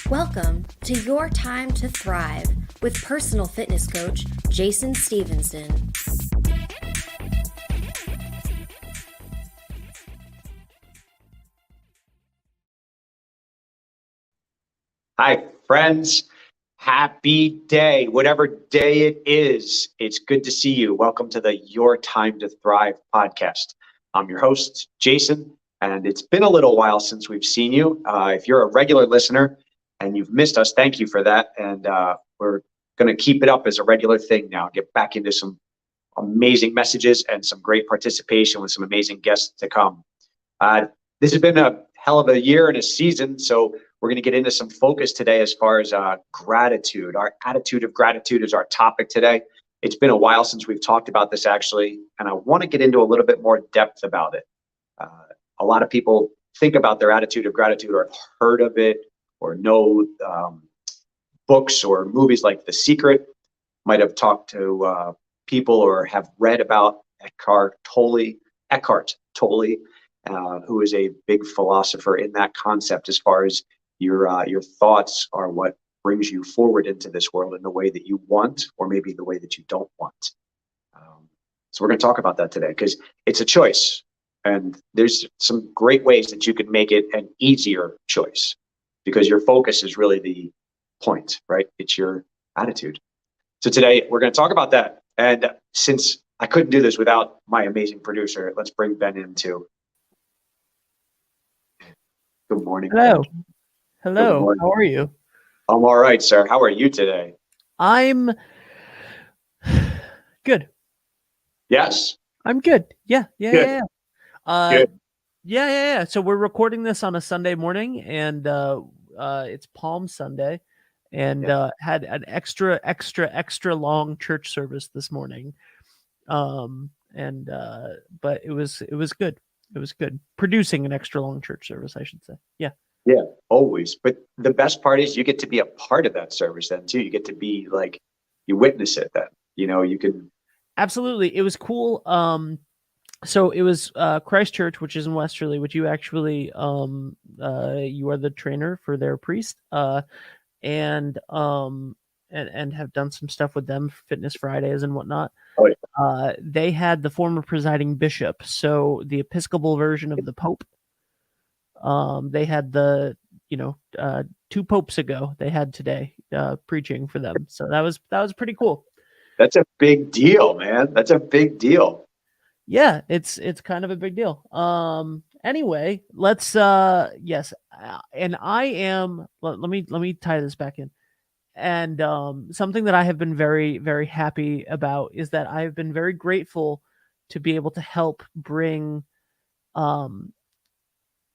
Welcome to Your Time to Thrive with personal fitness coach Jason Stevenson. Hi, friends. Happy day, whatever day it is. It's good to see you. Welcome to the Your Time to Thrive podcast. I'm your host, Jason, and it's been a little while since we've seen you. If you're a regular listener and you've missed us, thank you for that. And we're going to keep it up as a regular thing now, get back into some amazing messages and some great participation with some amazing guests to come. This has been a hell of a year and a season, so we're going to get into some focus today as far as gratitude. Our attitude of gratitude is our topic today. It's been a while since we've talked about this, actually, and I want to get into a little bit more depth about it. A lot of people think about their attitude of gratitude or have heard of it or know books or movies like The Secret, might have talked to people or have read about Eckhart Tolle, who is a big philosopher in that concept as far as your thoughts are what brings you forward into this world in the way that you want, or maybe the way that you don't want. So we're going to talk about that today because it's a choice, and there's some great ways that you can make it an easier choice because your focus is really the point, right? It's your attitude. So today we're going to talk about that. And since I couldn't do this without my amazing producer, let's bring Ben in too. Good morning. Hello. Ben. Hello. How are you? I'm all right, sir. How are you today? I'm good. Yes. I'm good. Yeah. Good. Good. Yeah. So we're recording this on a Sunday morning, and it's Palm Sunday, and had an extra long church service this morning. But it was good. It was good. Producing an extra long church service, I should say. Yeah. Yeah, always. But the best part is you get to be a part of that service then too. You get to be like, you witness it then. You can. Absolutely. It was cool. So it was Christ Church, which is in Westerly, which you actually you are the trainer for their priest, and have done some stuff with them for Fitness Fridays and whatnot. Oh, yeah. They had the former presiding bishop, so the Episcopal version of the Pope. They had the 2 popes ago. They had today preaching for them, so that was pretty cool. That's a big deal, man. That's a big deal. Yeah, it's kind of a big deal. Anyway, let's yes, and I am. Let me tie this back in. And something that I have been very, very happy about is that I've been very grateful to be able to help bring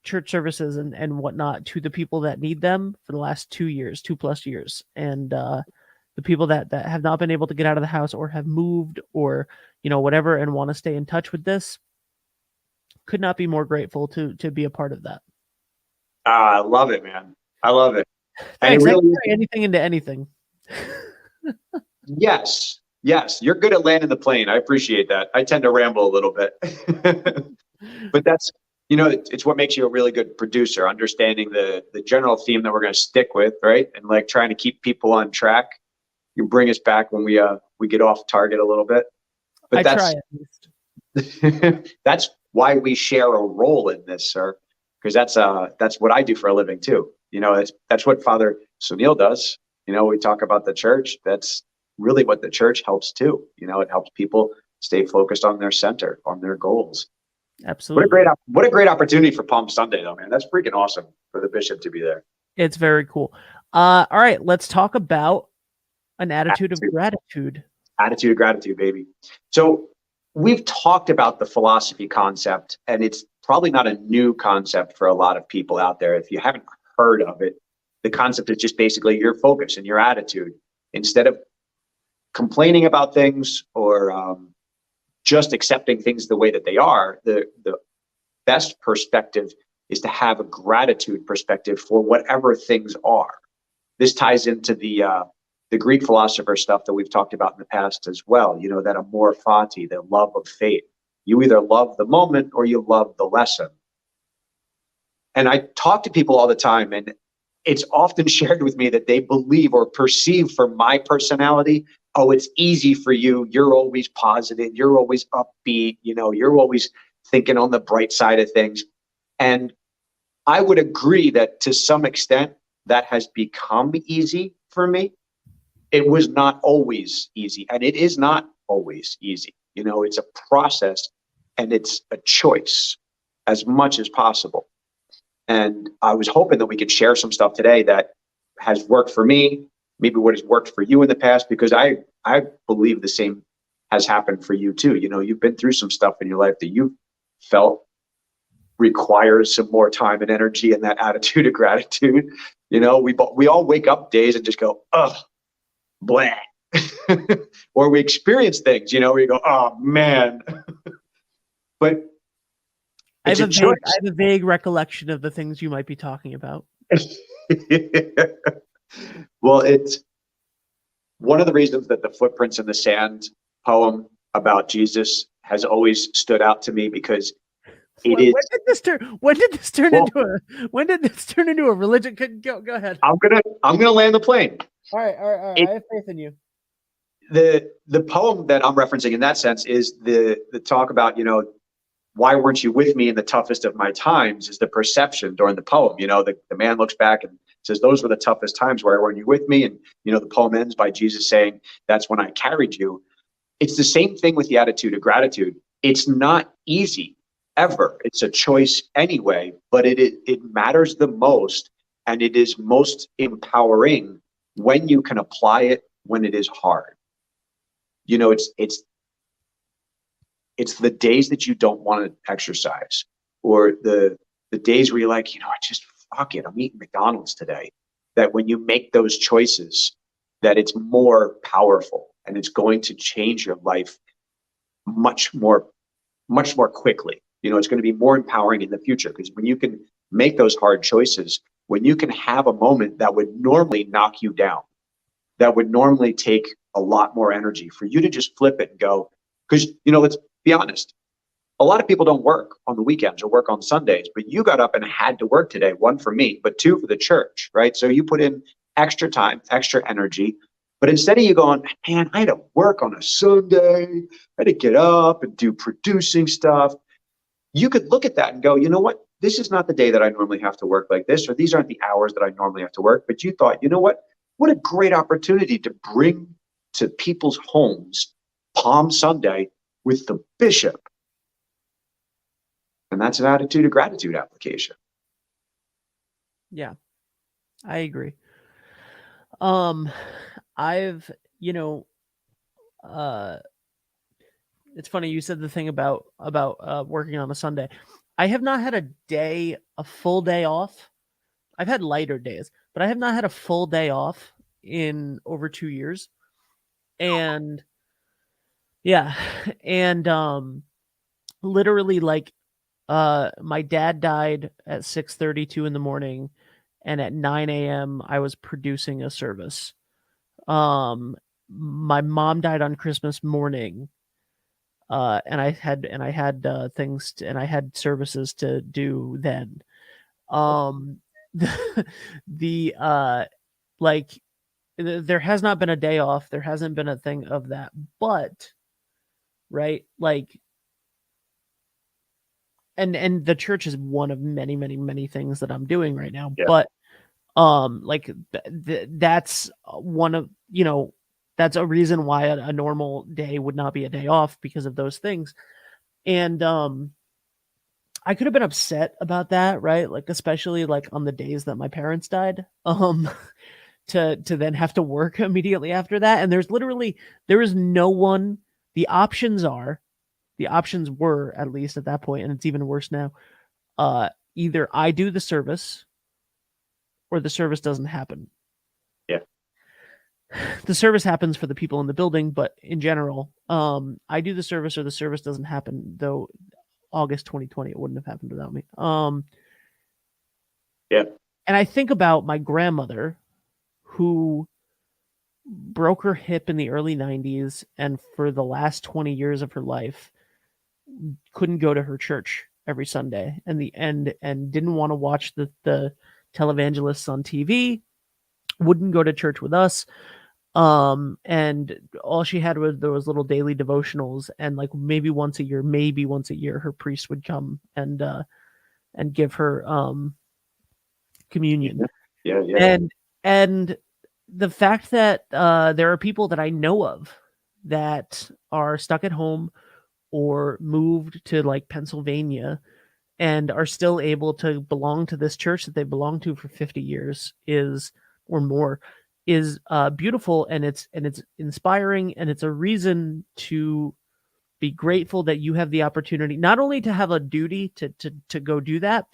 church services and whatnot to the people that need them for the last 2+ years. And the people that have not been able to get out of the house or have moved or, whatever, and want to stay in touch with this, could not be more grateful to be a part of that. I love it, man. I love it. Thanks. And it really, anything into anything. Yes. You're good at landing the plane. I appreciate that. I tend to ramble a little bit, but that's, it's what makes you a really good producer, understanding the general theme that we're going to stick with, right? And like trying to keep people on track. You bring us back when we get off target a little bit. But try at least. That's why we share a role in this, sir, because that's what I do for a living too. That's what Father Sunil does. We talk about the church. That's really what the church helps too. It helps people stay focused on their center, on their goals. Absolutely. What a great opportunity for Palm Sunday, though, man. That's freaking awesome for the bishop to be there. It's very cool. All right, let's talk about an attitude of gratitude. Attitude of gratitude, baby. So we've talked about the philosophy concept, and it's probably not a new concept for a lot of people out there. If you haven't heard of it, the concept is just basically your focus and your attitude. Instead of complaining about things or just accepting things the way that they are, the best perspective is to have a gratitude perspective for whatever things are. This ties into the Greek philosopher stuff that we've talked about in the past as well. That amor fati, the love of fate. You either love the moment or you love the lesson. And I talk to people all the time, and it's often shared with me that they believe or perceive from my personality, oh, it's easy for you. You're always positive. You're always upbeat. You're always thinking on the bright side of things. And I would agree that to some extent that has become easy for me. It was not always easy, and it is not always easy. It's a process and it's a choice as much as possible. And I was hoping that we could share some stuff today that has worked for me, maybe what has worked for you in the past, because I believe the same has happened for you too. You've been through some stuff in your life that you felt requires some more time and energy and that attitude of gratitude. We all wake up days and just go, oh, blah. Or we experience things, where you go, oh man. But I have a vague recollection of the things you might be talking about. Well, it's one of the reasons that the Footprints in the Sand poem about Jesus has always stood out to me, because when did this turn into a religion? Go ahead. I'm gonna land the plane. All right. I have faith in you. The poem that I'm referencing in that sense is the talk about, why weren't you with me in the toughest of my times, is the perception during the poem. The man looks back and says, those were the toughest times. Why weren't you with me? And, the poem ends by Jesus saying, that's when I carried you. It's the same thing with the attitude of gratitude. It's not easy ever. It's a choice anyway, but it matters the most. And it is most empowering when you can apply it when it is hard. It's the days that you don't want to exercise, or the days where you're like, I just fuck it, I'm eating McDonald's today. That when you make those choices, that it's more powerful and it's going to change your life much more quickly. It's going to be more empowering in the future, because when you can make those hard choices, when you can have a moment that would normally knock you down, that would normally take a lot more energy, for you to just flip it and go, because, let's be honest, a lot of people don't work on the weekends or work on Sundays, but you got up and had to work today, one for me, but two for the church, right? So you put in extra time, extra energy, but instead of you going, man, I had to work on a Sunday, I had to get up and do producing stuff, you could look at that and go, you know what? This is not the day that I normally have to work like this, or these aren't the hours that I normally have to work. But you thought, you know what? What a great opportunity to bring to people's homes Palm Sunday with the bishop. And that's an attitude of gratitude application. Yeah, I agree. It's funny you said the thing about working on a Sunday. I have not had a full day off. I've had lighter days, but I have not had a full day off in over 2 years. And yeah, and literally, like, my dad died at 6:32 in the morning, and at 9 a.m. I was producing a service. My mom died on Christmas morning, and I had things and I had services to do then. Like, there has not been a day off. There hasn't been a thing of that, but right, like, and the church is one of many things that I'm doing right now. Yeah. But like that's one of, that's a reason why a normal day would not be a day off, because of those things. And I could have been upset about that, right? Like, especially like on the days that my parents died, to then have to work immediately after that. And there is no one. The options were, at least at that point, and it's even worse now. Either I do the service, or the service doesn't happen. Yeah. The service happens for the people in the building, but in general, I do the service or the service doesn't happen. Though August 2020, it wouldn't have happened without me. Yeah. And I think about my grandmother, who broke her hip in the early 90s, and for the last 20 years of her life couldn't go to her church every Sunday, and didn't want to watch the televangelists on TV, wouldn't go to church with us. And all she had was those little daily devotionals, and like maybe once a year, her priest would come and give her communion. Yeah. And the fact that there are people that I know of that are stuck at home or moved to like Pennsylvania and are still able to belong to this church that they belong to for 50 years or more is beautiful, and it's inspiring, and it's a reason to be grateful that you have the opportunity not only to have a duty to go do that,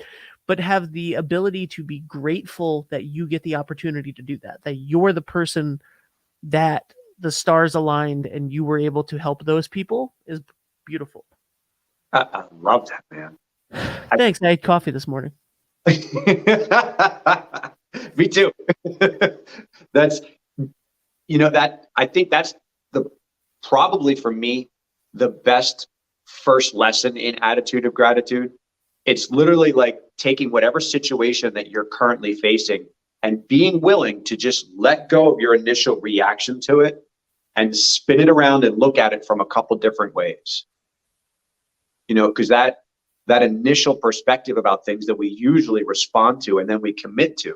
but have the ability to be grateful that you get the opportunity to do that you're the person that the stars aligned and you were able to help those people is beautiful. I love that, man. Thanks. I had coffee this morning. Me too. That's, that I think that's probably for me, the best first lesson in attitude of gratitude. It's literally like taking whatever situation that you're currently facing and being willing to just let go of your initial reaction to it and spin it around and look at it from a couple different ways. Because that initial perspective about things that we usually respond to and then we commit to,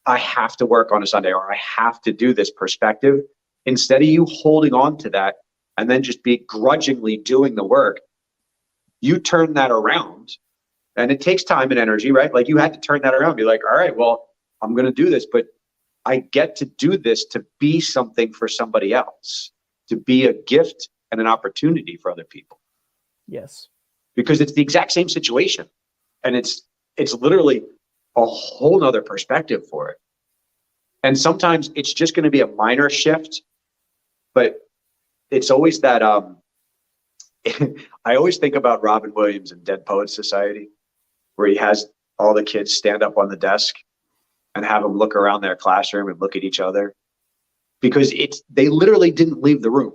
I have to work on a Sunday, or I have to do this perspective. Instead of you holding on to that and then just begrudgingly doing the work, you turn that around. And it takes time and energy, right? Like you had to turn that around, be like, all right, well, I'm going to do this, but I get to do this to be something for somebody else, to be a gift and an opportunity for other people. Yes. Because it's the exact same situation. And it's literally a whole nother perspective for it. And sometimes it's just going to be a minor shift, but it's always that, I always think about Robin Williams in Dead Poets Society, where he has all the kids stand up on the desk and have them look around their classroom and look at each other, because they literally didn't leave the room,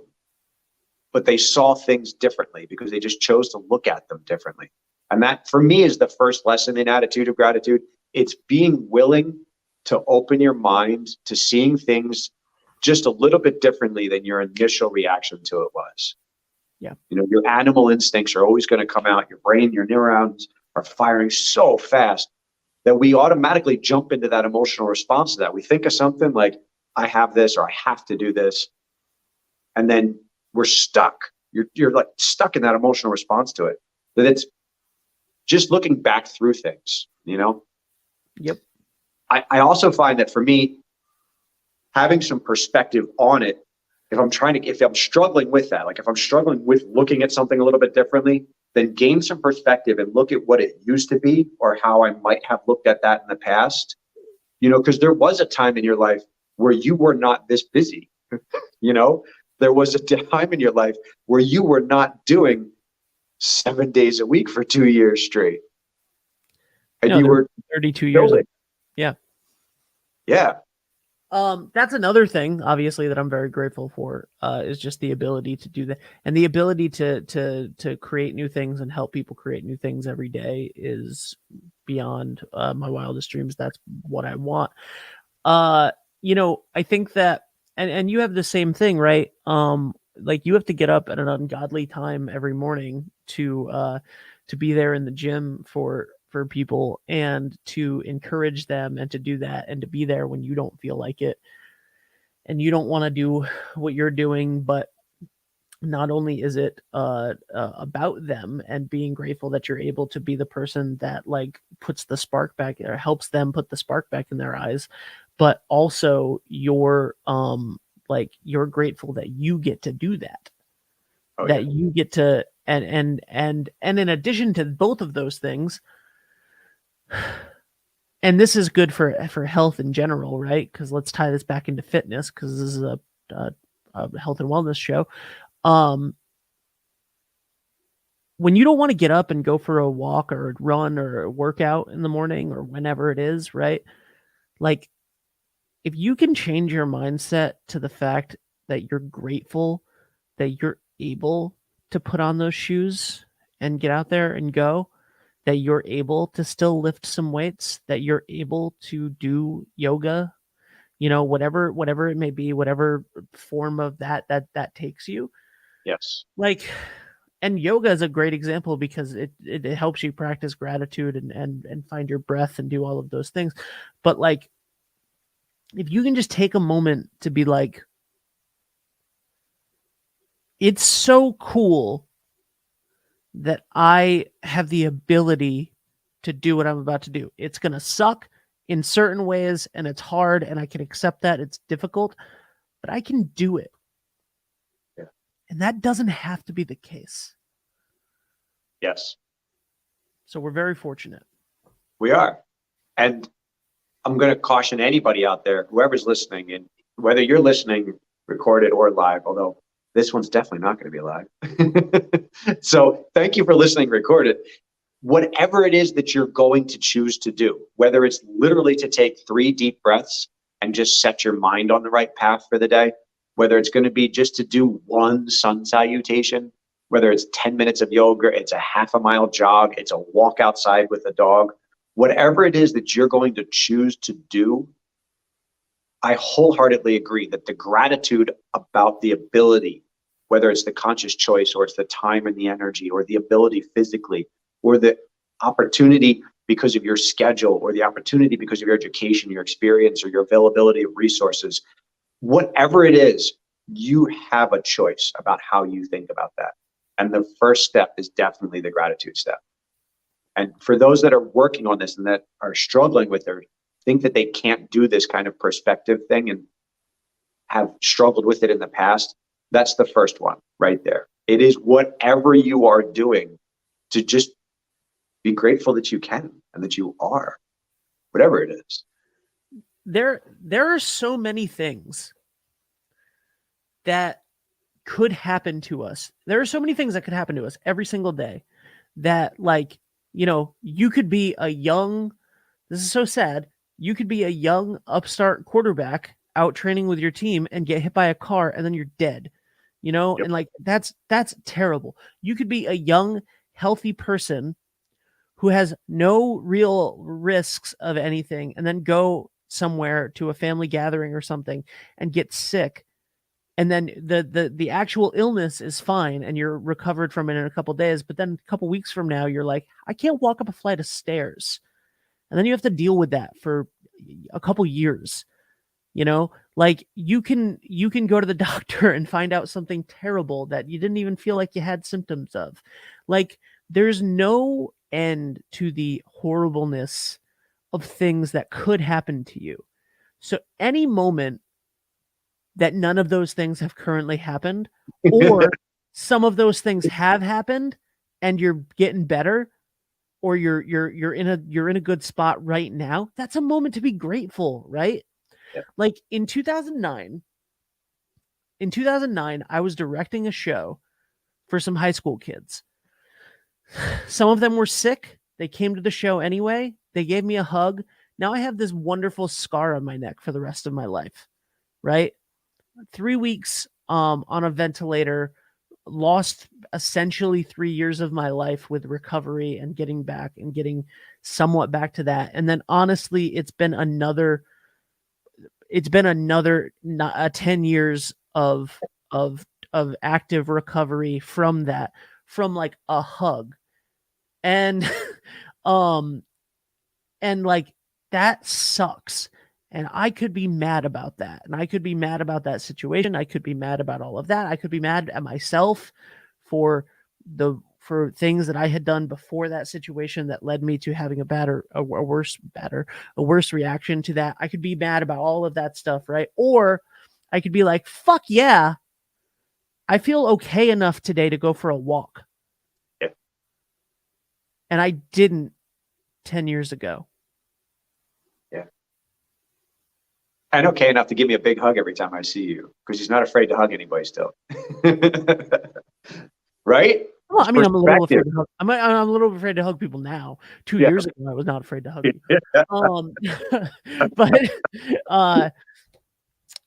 but they saw things differently because they just chose to look at them differently. And that for me is the first lesson in attitude of gratitude. It's being willing to open your mind to seeing things just a little bit differently than your initial reaction to it was. Yeah. Your animal instincts are always going to come out. Your brain, your neurons are firing so fast that we automatically jump into that emotional response to that. We think of something like, I have this, or I have to do this. And then we're stuck. You're like stuck in that emotional response to it. That it's just looking back through things, Yep. I also find that for me, having some perspective on it, if I'm struggling with that, like if I'm struggling with looking at something a little bit differently, then gain some perspective and look at what it used to be or how I might have looked at that in the past. Because there was a time in your life where you were not this busy. There was a time in your life where you were not doing 7 days a week for 2 years straight. And you were 32 years old. Yeah. Yeah. That's another thing, obviously, that I'm very grateful for, is just the ability to do that, and the ability to create new things and help people create new things every day is beyond my wildest dreams. That's what I want. I think that, and you have the same thing, right? Like you have to get up at an ungodly time every morning to be there in the gym for people and to encourage them and to do that and to be there when you don't feel like it and you don't want to do what you're doing. But not only is it about them and being grateful that you're able to be the person that like puts the spark back or helps them put the spark back in their eyes, but also you're grateful that you get to do that. You get to, and in addition to both of those things, and this is good for health in general, right? Because let's tie this back into fitness, because this is a health and wellness show. When you don't want to get up and go for a walk or run or work out in the morning or whenever it is, right? Like, if you can change your mindset to the fact that you're grateful that you're able to put on those shoes and get out there and go, that you're able to still lift some weights, that you're able to do yoga, whatever it may be, whatever form of that takes you. Yes. Like, and yoga is a great example because it helps you practice gratitude and find your breath and do all of those things. But like, if you can just take a moment to be like, it's so cool that I have the ability to do what I'm about to do. It's going to suck in certain ways and it's hard and I can accept that it's difficult, but I can do it. Yeah. And that doesn't have to be the case. Yes. So we're very fortunate. We are. And I'm going to caution anybody out there, whoever's listening, and whether you're listening recorded or live, although this one's definitely not going to be live. So thank you for listening recorded. Whatever it is that you're going to choose to do, whether it's literally to take 3 deep breaths and just set your mind on the right path for the day, whether it's going to be just to do 1 sun salutation, whether it's 10 minutes of yoga, it's a half a mile jog, it's a walk outside with a dog, whatever it is that you're going to choose to do, I wholeheartedly agree that the gratitude about the ability, whether it's the conscious choice or it's the time and the energy or the ability physically or the opportunity because of your schedule or the opportunity because of your education, your experience, or your availability of resources, whatever it is, you have a choice about how you think about that. And the first step is definitely the gratitude step. And for those that are working on this and that are struggling with or think that they can't do this kind of perspective thing and have struggled with it in the past, that's the first one right there. It is whatever you are doing to just be grateful that you can and that you are, whatever it is. There are so many things that could happen to us. There are so many things that could happen to us every single day that, like, you could be a young, this is so sad, you could be a young upstart quarterback out training with your team and get hit by a car and then you're dead, Yep. and like, that's terrible. You could be a young, healthy person who has no real risks of anything and then go somewhere to a family gathering or something and get sick. And then the actual illness is fine and you're recovered from it in a couple of days. But then a couple of weeks from now, you're like, I can't walk up a flight of stairs. And then you have to deal with that for a couple years. Like, you can go to the doctor and find out something terrible that you didn't even feel like you had symptoms of. Like, there's no end to the horribleness of things that could happen to you. So any moment that none of those things have currently happened, or some of those things have happened and you're getting better, or you're in a good spot right now, that's a moment to be grateful, right? Yeah. Like in 2009, I was directing a show for some high school kids. Some of them were sick. They came to the show anyway. They gave me a hug. Now I have this wonderful scar on my neck for the rest of my life, right? 3 weeks on a ventilator, lost essentially 3 years of my life with recovery and getting back and getting somewhat back to that. And then honestly, it's been another 10 years of active recovery from that, from like a hug. And and like, that sucks. And I could be mad about that. And I could be mad about that situation. I could be mad about all of that. I could be mad at myself for things that I had done before that situation that led me to having a worse reaction to that. I could be mad about all of that stuff, right? Or I could be like, fuck yeah, I feel okay enough today to go for a walk. Yeah. And I didn't 10 years ago. Yeah. And okay enough to give me a big hug every time I see you, because he's not afraid to hug anybody still. Right? Well, I mean, I'm a little afraid Perspective. to hug. I'm a little afraid to hug people now. 2 Yeah. years ago, I was not afraid to hug them.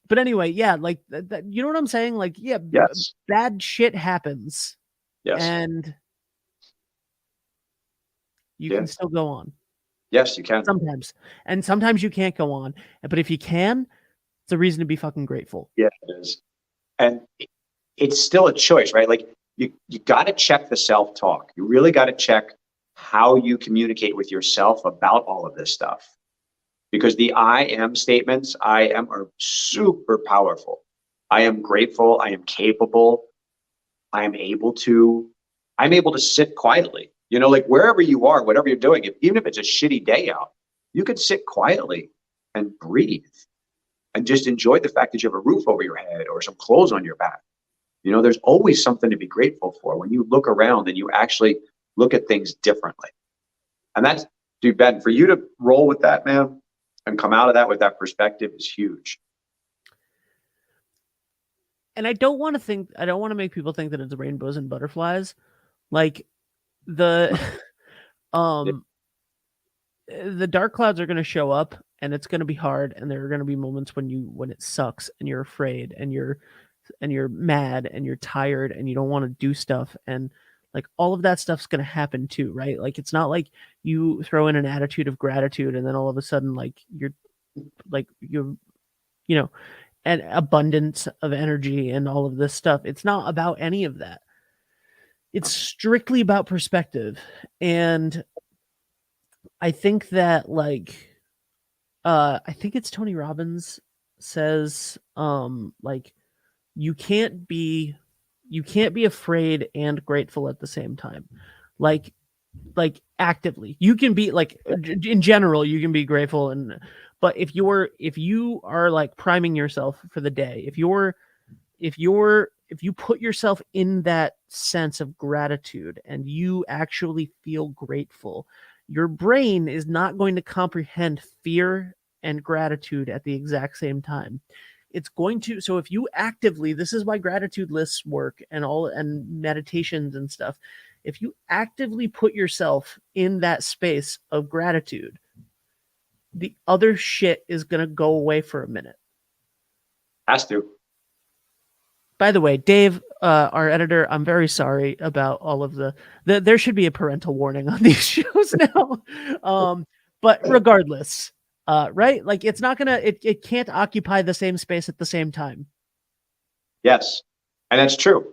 But anyway, yeah, like that, you know what I'm saying? Like, yeah, Yes. bad shit happens, Yes. and You Yeah. can still go on. Yes, you can. Sometimes. And sometimes you can't go on. But if you can, it's a reason to be fucking grateful. Yeah, it is. And it's still a choice, right? Like you got to check the self-talk. You really got to check how you communicate with yourself about all of this stuff. Because the I am statements, I am, are super powerful. I am grateful. I am capable. I'm able to sit quietly. You know, like wherever you are, whatever you're doing, even if it's a shitty day out, you can sit quietly and breathe and just enjoy the fact that you have a roof over your head or some clothes on your back. You know, there's always something to be grateful for when you look around and you actually look at things differently. And that's, dude, Ben, for you to roll with that, man, and come out of that with that perspective is huge. And I don't want to make people think that it's rainbows and butterflies. Like the the dark clouds are going to show up and it's going to be hard, and there are going to be moments when it sucks and you're afraid and you're mad and you're tired and you don't want to do stuff, and like all of that stuff's going to happen too, right? Like it's not like you throw in an attitude of gratitude and then all of a sudden you're you know, an abundance of energy and all of this stuff. It's not about any of that. It's strictly about perspective. And I think that I think it's Tony Robbins says like you can't be afraid and grateful at the same time. Like actively. You can be like in general you can be grateful, but if you are like priming yourself for the day, if you put yourself in that sense of gratitude and you actually feel grateful, your brain is not going to comprehend fear and gratitude at the exact same time. It's going to, so if you actively, this is why gratitude lists work and meditations and stuff. If you actively put yourself in that space of gratitude, the other shit is going to go away for a minute. Has to. By the way, Dave, our editor, I'm very sorry about all of there should be a parental warning on these shows now. But regardless, right? Like it's not gonna, it can't occupy the same space at the same time. Yes. And that's true.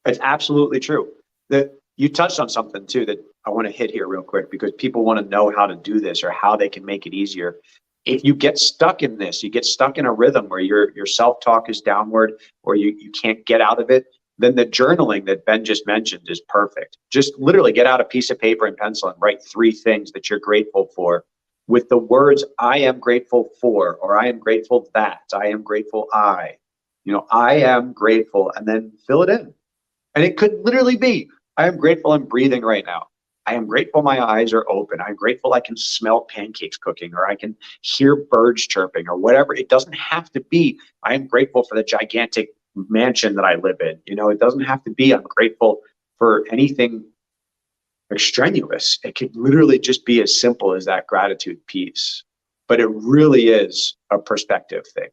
It's absolutely true. That you touched on something too that I want to hit here real quick because people want to know how to do this or how they can make it easier. If you get stuck in this, you get stuck in a rhythm where your self-talk is downward or you can't get out of it, then the journaling that Ben just mentioned is perfect. Just literally get out a piece of paper and pencil and write 3 things that you're grateful for with the words I am grateful for, or I am grateful that, I am grateful I am grateful, and then fill it in. And it could literally be, I am grateful I'm breathing right now. I am grateful my eyes are open. I'm grateful I can smell pancakes cooking, or I can hear birds chirping, or whatever. It doesn't have to be, I am grateful for the gigantic mansion that I live in. It doesn't have to be, I'm grateful for anything extraneous. It could literally just be as simple as that gratitude piece. But it really is a perspective thing.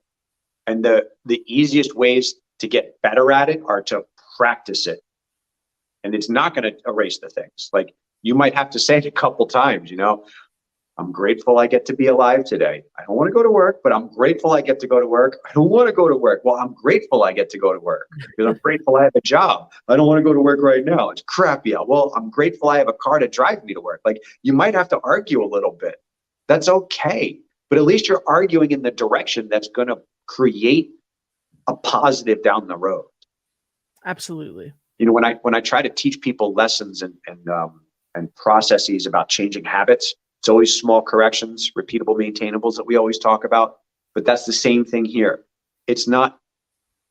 And the easiest ways to get better at it are to practice it. And it's not going to erase the things. Like you might have to say it a couple times, I'm grateful I get to be alive today. I don't want to go to work, but I'm grateful I get to go to work. I don't want to go to work. Well, I'm grateful I get to go to work because I'm grateful I have a job. I don't want to go to work right now. It's crappy out. Well, I'm grateful I have a car to drive me to work. Like you might have to argue a little bit. That's okay. But at least you're arguing in the direction that's going to create a positive down the road. Absolutely. When I try to teach people lessons and processes about changing habits, it's always small corrections, repeatable maintainables that we always talk about. But that's the same thing here. It's not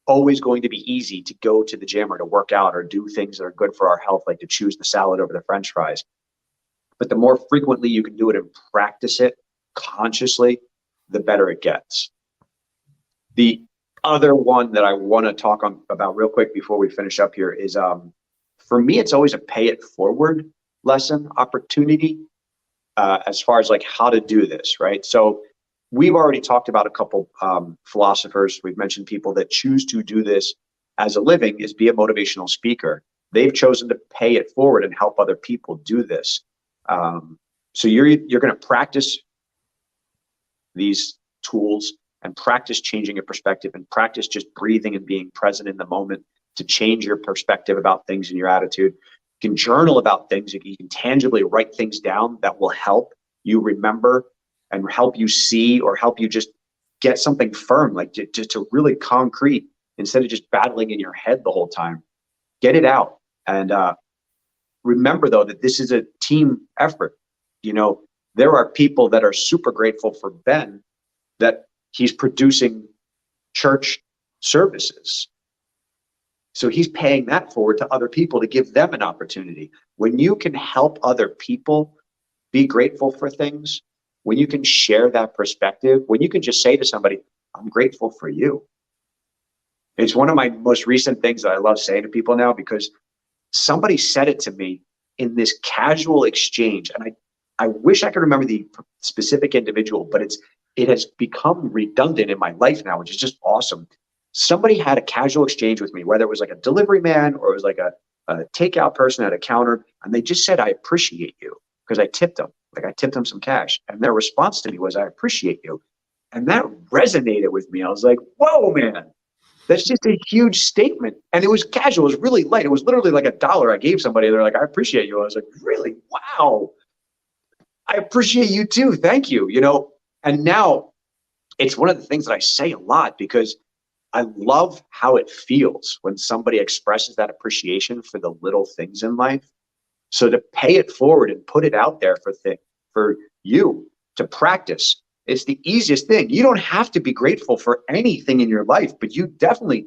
always going to be easy to go to the gym or to work out or do things that are good for our health, like to choose the salad over the French fries. But the more frequently you can do it and practice it consciously, the better it gets. The other one that I want to talk about real quick before we finish up here is, for me, it's always a pay it forward lesson opportunity as far as like how to do this, right? So we've already talked about a couple philosophers. We've mentioned people that choose to do this as a living is be a motivational speaker. They've chosen to pay it forward and help other people do this. So you're going to practice these tools and practice changing your perspective and practice just breathing and being present in the moment to change your perspective about things and your attitude. You can journal about things. You can tangibly write things down that will help you remember and help you see or help you just get something firm, like just to really concrete instead of just battling in your head the whole time. Get it out. And remember, though, that this is a team effort. You know, there are people that are super grateful for Ben that he's producing church services. So he's paying that forward to other people to give them an opportunity. When you can help other people be grateful for things, when you can share that perspective, when you can just say to somebody, I'm grateful for you. It's one of my most recent things that I love saying to people now, because somebody said it to me in this casual exchange. And I wish I could remember the specific individual, but it has become redundant in my life now, which is just awesome. Somebody had a casual exchange with me, whether it was like a delivery man or it was like a takeout person at a counter, and they just said, I appreciate you, because I tipped them. Like I tipped them some cash. And their response to me was, I appreciate you. And that resonated with me. I was like, whoa, man, that's just a huge statement. And it was casual. It was really light. It was literally like $1 I gave somebody. They're like, I appreciate you. I was like, really? Wow. I appreciate you too. Thank you. You know, and now it's one of the things that I say a lot, because I love how it feels when somebody expresses that appreciation for the little things in life. So to pay it forward and put it out there for you to practice, it's the easiest thing. You don't have to be grateful for anything in your life, but you definitely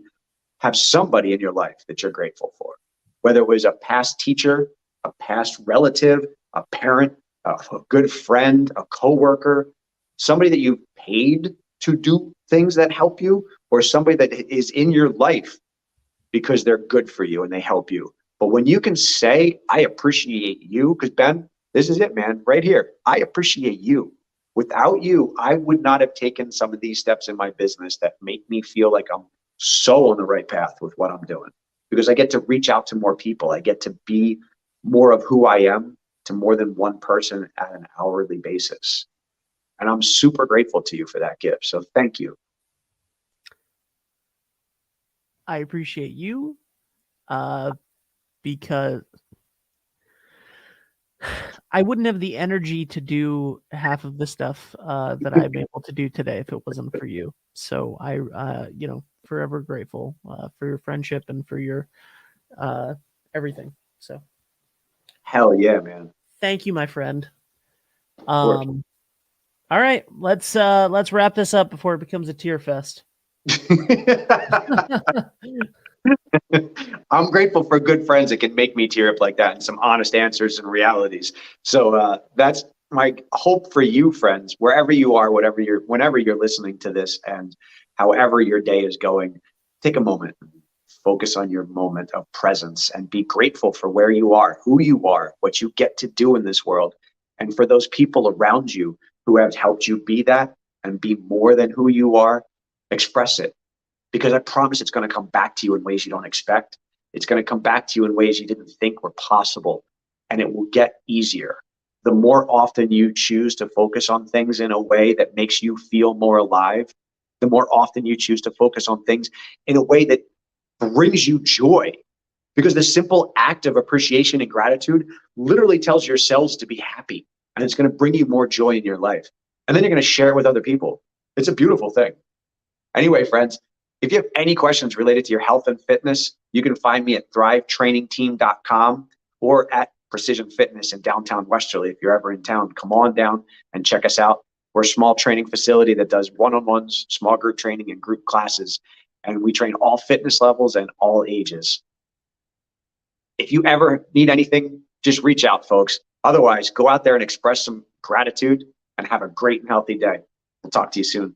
have somebody in your life that you're grateful for, whether it was a past teacher, a past relative, a parent, a good friend, a coworker, somebody that you paid to do things that help you, or somebody that is in your life because they're good for you and they help you. But when you can say, I appreciate you, because Ben, this is it, man, right here. I appreciate you. Without you, I would not have taken some of these steps in my business that make me feel like I'm so on the right path with what I'm doing, because I get to reach out to more people. I get to be more of who I am to more than one person at an hourly basis. And I'm super grateful to you for that gift. So thank you. I appreciate you because I wouldn't have the energy to do half of the stuff that I'm able to do today if it wasn't for you. So I, forever grateful for your friendship and for your everything. So hell yeah, man. Thank you, my friend. All right, let's wrap this up before it becomes a tear fest. I'm grateful for good friends that can make me tear up like that, and some honest answers and realities. So that's my hope for you, friends, wherever you are, whenever you're listening to this, and however your day is going. Take a moment, focus on your moment of presence, and be grateful for where you are, who you are, what you get to do in this world, and for those people around you who have helped you be that and be more than who you are. Express it, because I promise it's going to come back to you in ways you don't expect. It's going to come back to you in ways you didn't think were possible, and it will get easier. The more often you choose to focus on things in a way that makes you feel more alive, the more often you choose to focus on things in a way that brings you joy, because the simple act of appreciation and gratitude literally tells your cells to be happy, and it's going to bring you more joy in your life. And then you're going to share it with other people. It's a beautiful thing. Anyway, friends, if you have any questions related to your health and fitness, you can find me at thrivetrainingteam.com or at Precision Fitness in downtown Westerly. If you're ever in town, come on down and check us out. We're a small training facility that does one-on-ones, small group training, and group classes. And we train all fitness levels and all ages. If you ever need anything, just reach out, folks. Otherwise, go out there and express some gratitude and have a great and healthy day. We'll talk to you soon.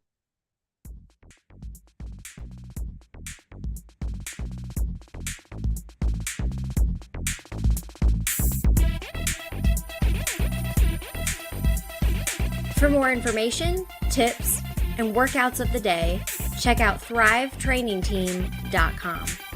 For more information, tips, and workouts of the day, check out thrivetrainingteam.com.